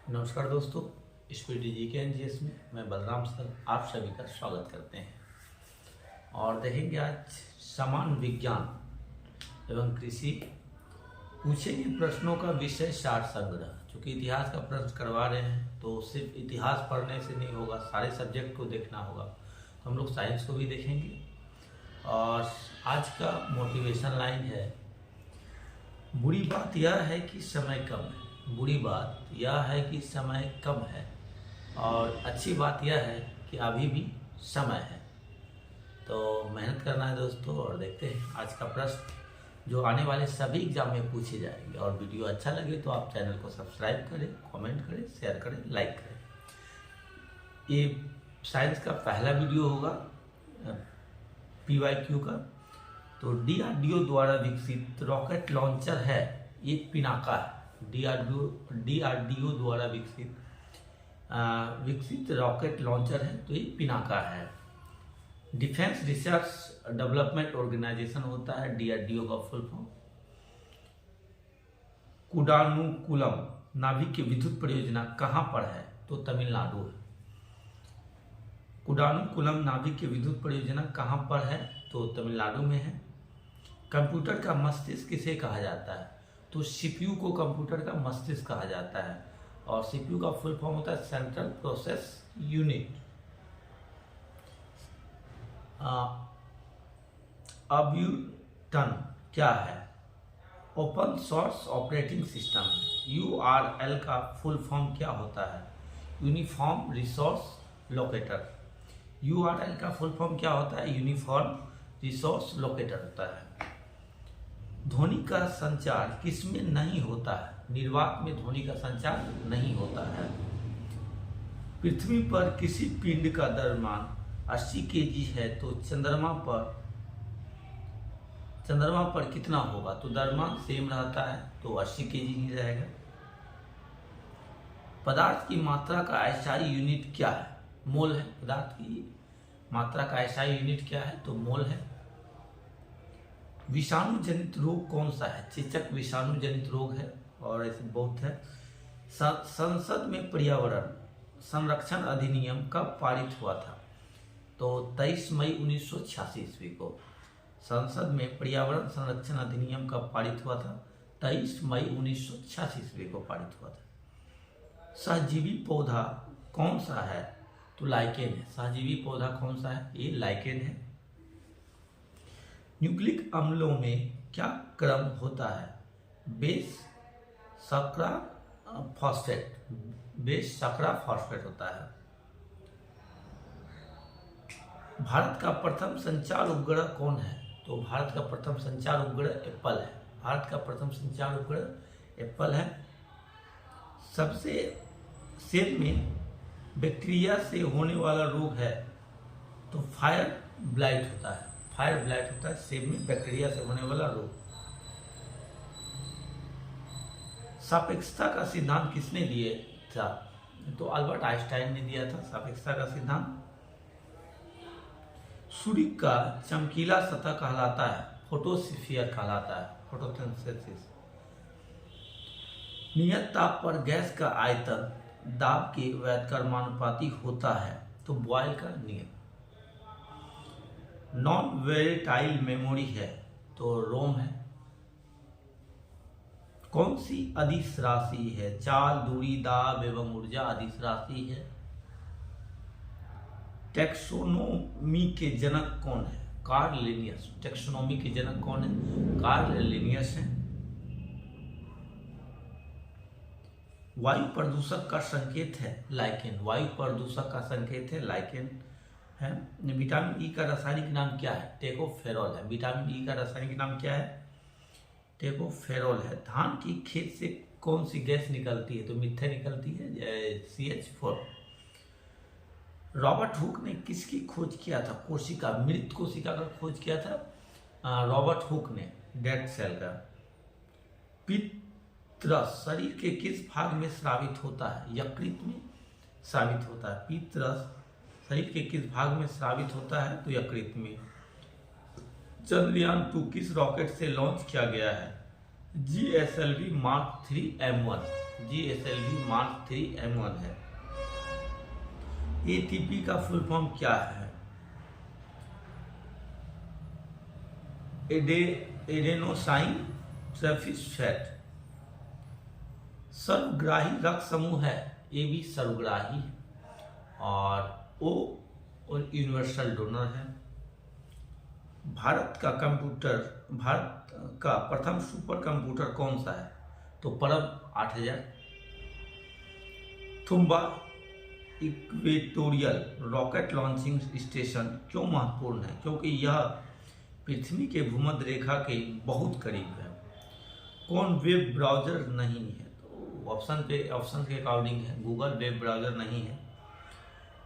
नमस्कार दोस्तों, स्पीडी जी के एनजीएस में मैं बलराम सर आप सभी का स्वागत करते हैं और देखेंगे आज समान विज्ञान एवं कृषि पूछेंगे प्रश्नों का विषय सार संग्रह। चूँकि इतिहास का प्रश्न करवा रहे हैं तो सिर्फ इतिहास पढ़ने से नहीं होगा, सारे सब्जेक्ट को देखना होगा। तो हम लोग साइंस को भी देखेंगे और आज का मोटिवेशन लाइन है, बुरी बात यह है कि समय कम है। बुरी बात यह है कि समय कम है और अच्छी बात यह है कि अभी भी समय है। तो मेहनत करना है दोस्तों और देखते हैं आज का प्रश्न जो आने वाले सभी एग्जाम में पूछे जाएंगे। और वीडियो अच्छा लगे तो आप चैनल को सब्सक्राइब करें, कमेंट करें, शेयर करें, लाइक करें। ये साइंस का पहला वीडियो होगा PYQ का। तो DRDO द्वारा विकसित रॉकेट लॉन्चर है, एक पिनाका है। DRDO द्वारा विकसित रॉकेट लॉन्चर है तो ये पिनाका है। डिफेंस रिसर्च डेवलपमेंट ऑर्गेनाइजेशन होता है DRDO का फुल फॉर्म। कुडानुकुलम नाभिक की विद्युत परियोजना कहाँ पर है तो तमिलनाडु है। कुडानुकुलम नाभिक की विद्युत परियोजना कहाँ पर है तो तमिलनाडु में है। कंप्यूटर का मस्तिष्क किसे कहा जाता है तो CPU को कंप्यूटर का मस्तिष्क कहा जाता है और CPU का फुल फॉर्म होता है सेंट्रल प्रोसेस यूनिट। अब्यूटन क्या है? Open source operating system. URL का फुल फॉर्म क्या होता है? Uniform resource locator. URL का फुल फॉर्म क्या होता है? यूनिफॉर्म रिसोर्स लोकेटर होता है। ध्वनि का संचार किसमें नहीं होता है? निर्वात में ध्वनि का संचार नहीं होता है। पृथ्वी पर किसी पिंड का द्रव्यमान 80 kg है तो चंद्रमा पर कितना होगा? तो द्रव्यमान सेम रहता है तो 80 kg ही रहेगा। पदार्थ की मात्रा का SI यूनिट क्या है? मोल है। पदार्थ की मात्रा का SI यूनिट क्या है तो मोल है। विषाणु जनित रोग कौन सा है? चेचक विषाणु जनित रोग है और ऐसे बहुत है। संसद में पर्यावरण संरक्षण अधिनियम कब पारित हुआ था तो 23 मई 1986 ईस्वी को। संसद में पर्यावरण संरक्षण अधिनियम कब पारित हुआ था? 23 मई 1986 ईस्वी को पारित हुआ था। सहजीवी पौधा कौन सा है तो लाइकेन है। सहजीवी पौधा कौन सा है? ये लाइकेन है। न्यूक्लिक अम्लों में क्या क्रम होता है? बेस सकरा फॉस्फेट होता है। भारत का प्रथम संचार उपग्रह कौन है तो भारत का प्रथम संचार उपग्रह एप्पल है। भारत का प्रथम संचार उपग्रह एप्पल है। सबसे सेब में बैक्टीरिया से होने वाला रोग है तो फायर ब्लाइट होता है। फायर ब्लाइट होता है सेब में बैक्टीरिया से होने वाला रोग। सापेक्षता का सिद्धांत किसने दिया था तो अल्बर्ट आइंस्टाइन ने दिया था सापेक्षता का सिद्धांत। सूर्य का चमकीला सतह कहलाता है फोटोस्फीयर कहलाता है, फोटोसिंथेसिस। नियत ताप पर गैस का आयतन दाब के व्युत्क्रमानुपाती होता है तो बॉयल का नियम। नॉन वेलेटाइल मेमोरी है तो रोम है। कौन सी अदिश राशि है? चाल, दूरी, दाब एवं ऊर्जा अदिश राशि है। टैक्सोनोमी के जनक कौन है? Karl Linnaeus. टैक्सोनोमी के जनक कौन है? कार्ल लिनियस है। वायु प्रदूषक का संकेत है लाइकेन। वायु प्रदूषक का संकेत है लाइकेन है। विटामिन ई का रासायनिक नाम क्या है? टेकोफेरॉल है। विटामिन ई का रासायनिक नाम क्या है? टेकोफेरॉल है। धान की खेत से कौन सी गैस निकलती है तो मीथेन निकलती है, CH4। रॉबर्ट हुक ने किसकी खोज किया था? कोशिका, मृत कोशिका का खोज किया था रॉबर्ट हुक ने, डेड सेल का। पित्तरस शरीर के किस भाग में स्रावित होता है? यकृत में स्रावित होता है। पित्तरस शरीर के किस भाग में स्रावित होता है तो यकृत में। चंद्रयान 2 किस रॉकेट से लॉन्च किया गया है? GSLV Mark 3 M1। GSLV mark 3 M1 है। ATP का फुल फॉर्म क्या है? Adenosine triphosphate. सर्वग्राही रक्त समूह है AB सर्वग्राही, और O यूनिवर्सल डोनर है। भारत का प्रथम सुपर कंप्यूटर कौन सा है? तो परब 8000। Thumba equatorial rocket launching station क्यों महत्वपूर्ण है? क्योंकि यह पृथ्वी के भूमध्य रेखा के बहुत करीब है। कौन वेब ब्राउजर नहीं है? तो ऑप्शन के अकॉर्डिंग है, गूगल वेब ब्राउजर नहीं है।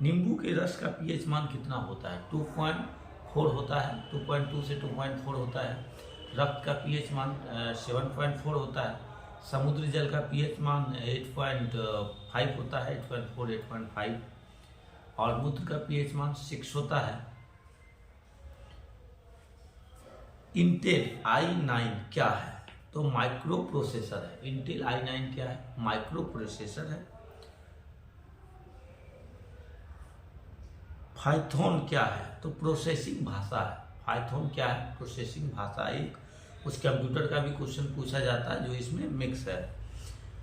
नींबू के रस का पीएच मान कितना होता है? 2.4 होता है, 2.2 से 2.4 होता है। रक्त का पीएच मान 7.4 होता है। समुद्री जल का पीएच मान 8.5 होता है, 8.4, 8.5। और मूत्र का पीएच मान 6 होता है। इंटेल i9 क्या है? तो माइक्रो प्रोसेसर है। इंटेल i9 क्या है? माइक्रो प्रोसेसर है। पाइथन क्या है? तो प्रोसेसिंग भाषा है। पाइथन क्या है? प्रोसेसिंग भाषा। एक उस कंप्यूटर का भी क्वेश्चन पूछा जाता है जो इसमें मिक्स है।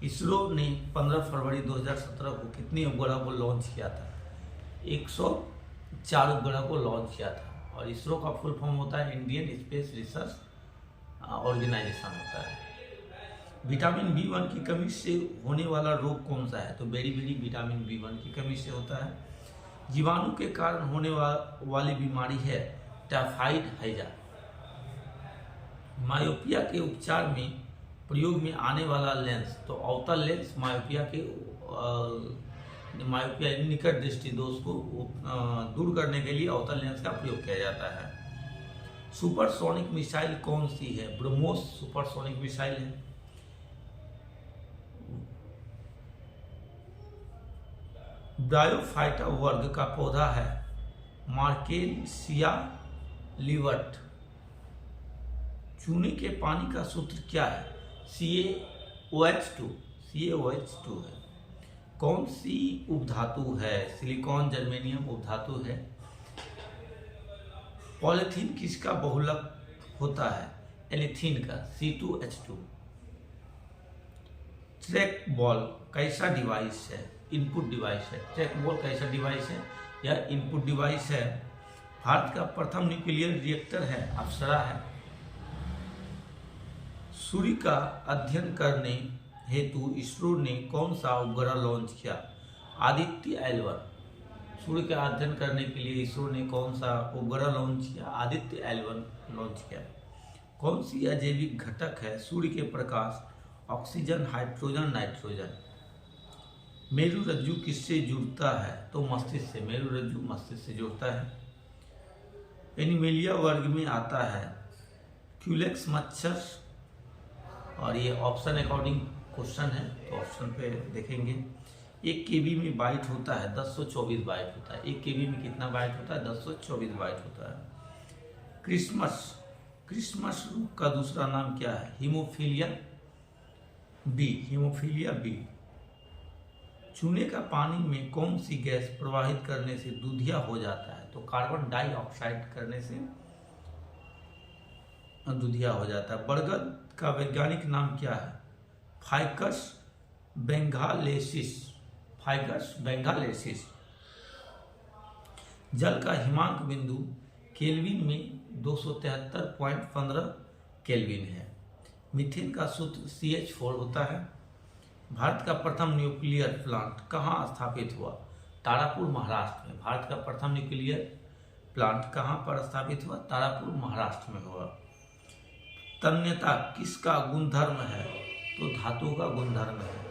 इसरो ने 15 फरवरी 2017 को कितने उपग्रह को लॉन्च किया था? 104 उपग्रह को लॉन्च किया था। और इसरो का फुल फॉर्म होता है इंडियन स्पेस रिसर्च ऑर्गेनाइजेशन होता है। विटामिन B1 की कमी से होने वाला रोग कौन सा है? तो बेरी विटामिन B1 की कमी से होता है। जीवाणु के कारण होने वाली बीमारी है टाइफाइड हैजा। मायोपिया के उपचार में प्रयोग में आने वाला लेंस? तो अवतल लेंस मायोपिया निकट दृष्टि दोष को दूर करने के लिए अवतल लेंस का प्रयोग किया जाता है। सुपरसोनिक मिसाइल कौन सी है? ब्रह्मोस सुपरसोनिक मिसाइल है। ब्रायोफाइटा वर्ग का पौधा है मार्केसिया लिवर्ट। चूने के पानी का सूत्र क्या है? CaOH2 है। कौन सी उपधातु है? सिलिकॉन जर्मेनियम उपधातु है। पॉलीथीन किसका बहुलक होता है? एलिथीन का, C2H2। ट्रैक बॉल कैसा डिवाइस है? इनपुट डिवाइस है। ट्रैक बॉल कैसा डिवाइस है? यह इनपुट डिवाइस है। भारत का प्रथम न्यूक्लियर रिएक्टर है अप्सरा है। सूर्य का अध्ययन करने हेतु इसरो ने कौन सा उपग्रह लॉन्च किया? आदित्य L1। सूर्य का अध्ययन करने के लिए इसरो ने कौन सा उपग्रह लॉन्च किया? आदित्य L1 लॉन्च किया। कौन सी अजैविक घटक है सूर्य के प्रकाश? Oxygen, hydrogen, nitrogen. मेरु रज्जु किससे जुड़ता है? तो मस्तिष्क से। मेरु रज्जु मस्तिष्क से जुड़ता है। एनिमेलिया वर्ग में आता है क्यूलेक्स मच्छर, और ये ऑप्शन अकॉर्डिंग क्वेश्चन है तो ऑप्शन पे देखेंगे। 1 KB में बाइट होता है 1024 बाइट होता है। 1 KB में कितना बाइट होता है? 1024 बाइट होता है। क्रिसमस रोग का दूसरा नाम क्या है? Hemophilia B. चूने का पानी में कौन सी गैस प्रवाहित करने से दूधिया हो जाता है? तो कार्बन डाइऑक्साइड करने से दूधिया हो जाता है। बरगद का वैज्ञानिक नाम क्या है? फाइकस बेंगालेसिस। जल का हिमांक बिंदु केल्विन में 273.15 केल्विन है। मीथेन का सूत्र CH4 होता है। भारत का प्रथम न्यूक्लियर प्लांट कहाँ स्थापित हुआ? तारापुर, महाराष्ट्र में। भारत का प्रथम न्यूक्लियर प्लांट कहाँ पर स्थापित हुआ? तारापुर, महाराष्ट्र में हुआ। तन्यता किसका गुणधर्म है? तो धातु का गुणधर्म है।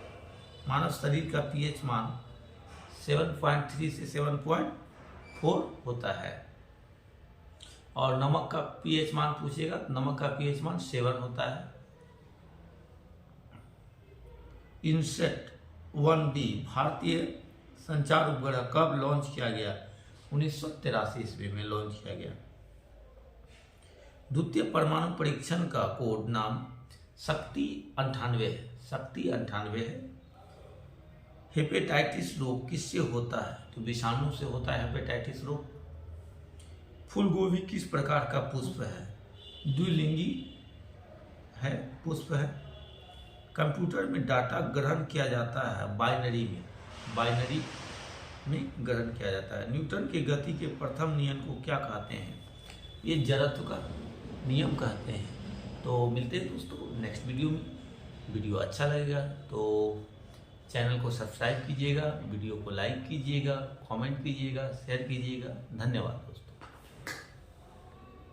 मानव शरीर का पीएच मान 7.3 से 7.4 होता है। और नमक का पीएच मान पूछेगा, नमक का पीएच मान 7 होता है। इनसेट 1B भारतीय संचार उपग्रह कब लॉन्च किया गया? 1983 ईस्वी में लॉन्च किया गया। द्वितीय परमाणु परीक्षण का कोड नाम शक्ति 98 है। हेपेटाइटिस रोग किससे होता है? तो विषाणु से होता है हेपेटाइटिस रोग। फूलगोभी किस प्रकार का पुष्प है? द्विलिंगी है, पुष्प है। कंप्यूटर में डाटा ग्रहण किया जाता है बाइनरी में ग्रहण किया जाता है। न्यूटन की गति के प्रथम नियम को क्या कहते हैं? ये जड़त्व का नियम कहते हैं। तो मिलते हैं दोस्तों नेक्स्ट वीडियो में। वीडियो अच्छा लगेगा तो चैनल को सब्सक्राइब कीजिएगा, वीडियो को लाइक कीजिएगा, कमेंट कीजिएगा, शेयर कीजिएगा। धन्यवाद दोस्तों।